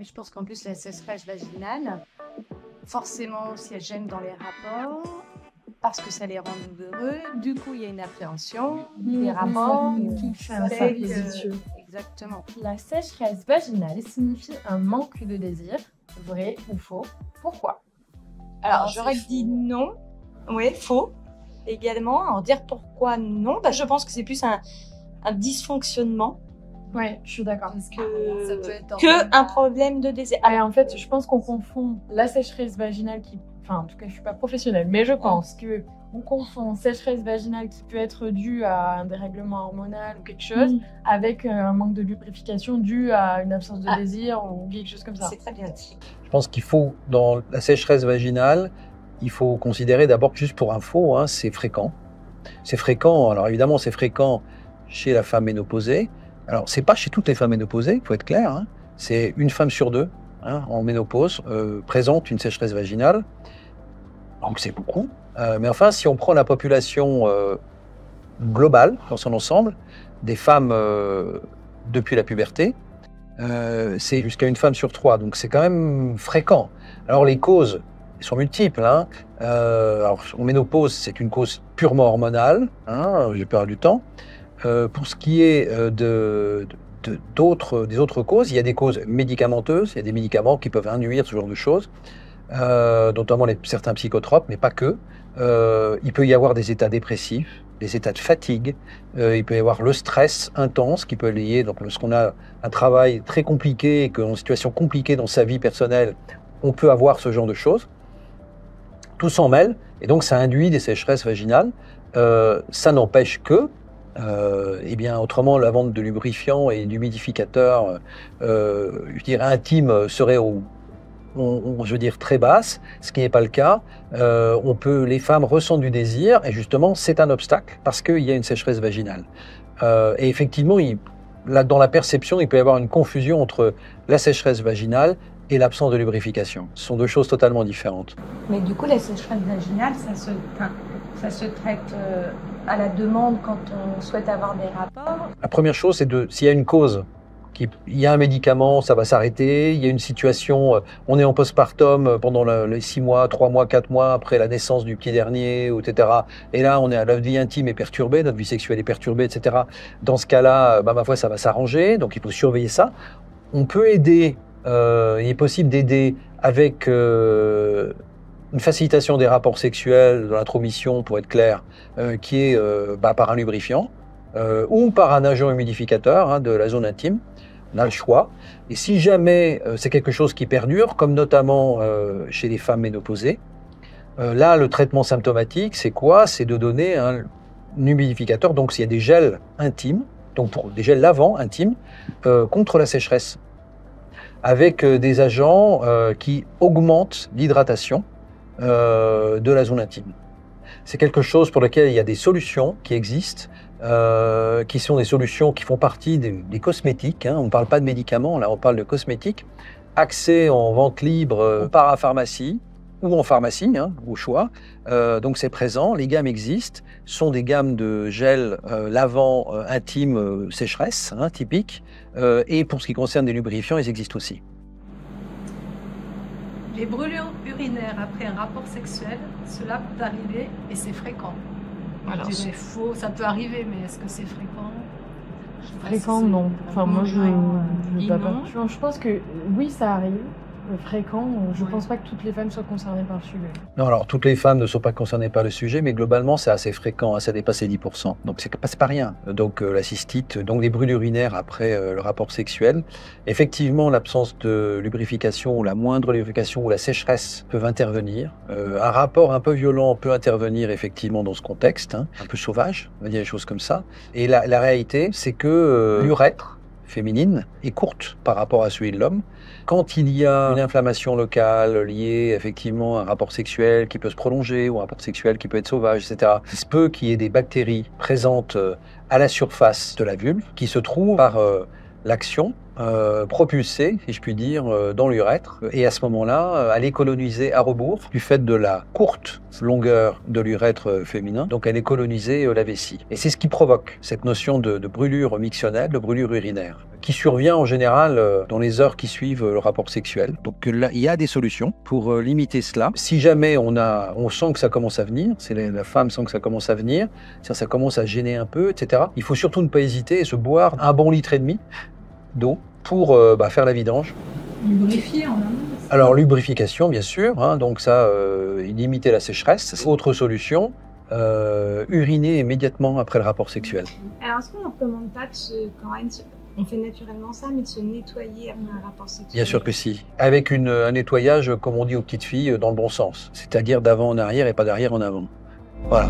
Et je pense qu'en plus, la sécheresse vaginale, forcément, si elles gênent dans les rapports, parce que ça les rend douloureux, du coup, il y a une appréhension des rapports qui fait un fait cercle que- vicieux. Exactement. La sécheresse vaginale signifie un manque de désir, vrai ou faux? Pourquoi? Alors, Non, j'aurais c'est dit faux. non. Oui, faux. Également, alors dire pourquoi non, je pense que c'est plus un dysfonctionnement Ouais, je suis d'accord. Ça peut que, être que un problème de désir. Et en fait, je pense qu'on confond la sécheresse vaginale en tout cas, je suis pas professionnelle, mais je pense que on confond sécheresse vaginale qui peut être due à un dérèglement hormonal ou quelque chose avec un manque de lubrification dû à une absence de désir ou quelque chose comme ça. C'est très bien dit. Je pense qu'il faut, dans la sécheresse vaginale, il faut considérer d'abord, juste pour info, hein, c'est fréquent. C'est fréquent, alors évidemment, c'est fréquent chez la femme ménopausée. Alors, c'est pas chez toutes les femmes ménopausées, il faut être clair. Hein. C'est une femme sur deux en ménopause présente une sécheresse vaginale. Donc, c'est beaucoup. Mais enfin, si on prend la population globale, dans son ensemble, des femmes depuis la puberté, c'est jusqu'à une femme sur trois. Donc, c'est quand même fréquent. Alors, les causes sont multiples. Alors, en ménopause, c'est une cause purement hormonale. J'ai perdu du temps. Pour ce qui est des autres causes, il y a des causes médicamenteuses, il y a des médicaments qui peuvent induire ce genre de choses, notamment certains psychotropes, mais pas que. Il peut y avoir des états dépressifs, des états de fatigue, il peut y avoir le stress intense qui peut lier, donc lorsqu'on a un travail très compliqué et qu'en situation compliquée dans sa vie personnelle, on peut avoir ce genre de choses. Tout s'en mêle, et donc ça induit des sécheresses vaginales. Ça n'empêche que eh bien, autrement, la vente de lubrifiants et d'humidificateurs, je dirais intimes, serait je veux dire très basse, ce qui n'est pas le cas. Les femmes ressentent du désir et justement, c'est un obstacle parce qu'il y a une sécheresse vaginale. Et effectivement, dans la perception, il peut y avoir une confusion entre la sécheresse vaginale et l'absence de lubrification. Ce sont deux choses totalement différentes. Mais du coup, la sécheresse vaginale, ça se traite à la demande quand on souhaite avoir des rapports. La première chose, c'est s'il y a une cause, il y a un médicament, ça va s'arrêter. Il y a une situation, on est en postpartum pendant les 6 mois, 3 mois, 4 mois après la naissance du petit dernier, etc. Et là, la vie intime est perturbée, notre vie sexuelle est perturbée, etc. Dans ce cas-là, ma foi, ça va s'arranger. Donc, il faut surveiller ça. On peut aider, il est possible d'aider avec une facilitation des rapports sexuels, de l'intromission, pour être clair, qui est par un lubrifiant ou par un agent humidificateur de la zone intime. On a le choix. Et si jamais c'est quelque chose qui perdure, comme notamment chez les femmes ménopausées, là, le traitement symptomatique, c'est quoi? C'est de donner un humidificateur, donc s'il y a des gels intimes, donc des gels lavants intimes, contre la sécheresse, avec des agents qui augmentent l'hydratation de la zone intime. C'est quelque chose pour lequel il y a des solutions qui existent, qui sont des solutions qui font partie des cosmétiques. On ne parle pas de médicaments, là on parle de cosmétiques. Accès en vente libre en parapharmacie ou en pharmacie, au choix. Donc c'est présent, les gammes existent, sont des gammes de gel lavant intime sécheresse, typiques. Et pour ce qui concerne des lubrifiants, ils existent aussi. Les brûlures urinaires après un rapport sexuel, cela peut arriver et c'est fréquent. Alors, Je dirais faux, ça peut arriver, mais est-ce que c'est fréquent? Je sais pas si Fréquent, c'est- non. Enfin, moi, je Et pas. non. Je pense que oui, ça arrive. Fréquent, je pense pas que toutes les femmes soient concernées par le sujet. Non, alors toutes les femmes ne sont pas concernées par le sujet, mais globalement c'est assez fréquent, ça dépasse les 10%. Donc c'est pas rien. Donc la cystite, donc les brûlures urinaires après le rapport sexuel. Effectivement, l'absence de lubrification ou la moindre lubrification ou la sécheresse peuvent intervenir. Un rapport un peu violent peut intervenir effectivement dans ce contexte, un peu sauvage, on va dire des choses comme ça. Et la réalité, c'est que l'urètre féminine est courte par rapport à celui de l'homme. Quand il y a une inflammation locale liée effectivement à un rapport sexuel qui peut se prolonger ou un rapport sexuel qui peut être sauvage, etc., il se peut qu'il y ait des bactéries présentes à la surface de la vulve qui se trouvent par l'action propulser, si je puis dire, dans l'urètre. Et à ce moment-là, elle est colonisée à rebours du fait de la courte longueur de l'urètre féminin. Donc elle est colonisée la vessie. Et c'est ce qui provoque cette notion de brûlure mictionnelle, de brûlure urinaire, qui survient en général dans les heures qui suivent le rapport sexuel. Donc là, il y a des solutions pour limiter cela. Si jamais on sent que ça commence à venir, c'est la femme sent que ça commence à venir, ça commence à gêner un peu, etc. Il faut surtout ne pas hésiter et se boire 1,5 bon litre d'eau pour faire la vidange. Lubrifier en amont. Alors lubrification bien sûr, hein, donc ça, limiter la sécheresse. Autre solution, uriner immédiatement après le rapport sexuel. Alors est-ce qu'on ne recommande pas quand même, on fait naturellement ça, mais de se nettoyer après un rapport sexuel? Bien sûr que si. Avec un nettoyage, comme on dit aux petites filles, dans le bon sens. C'est-à-dire d'avant en arrière et pas d'arrière en avant. Voilà.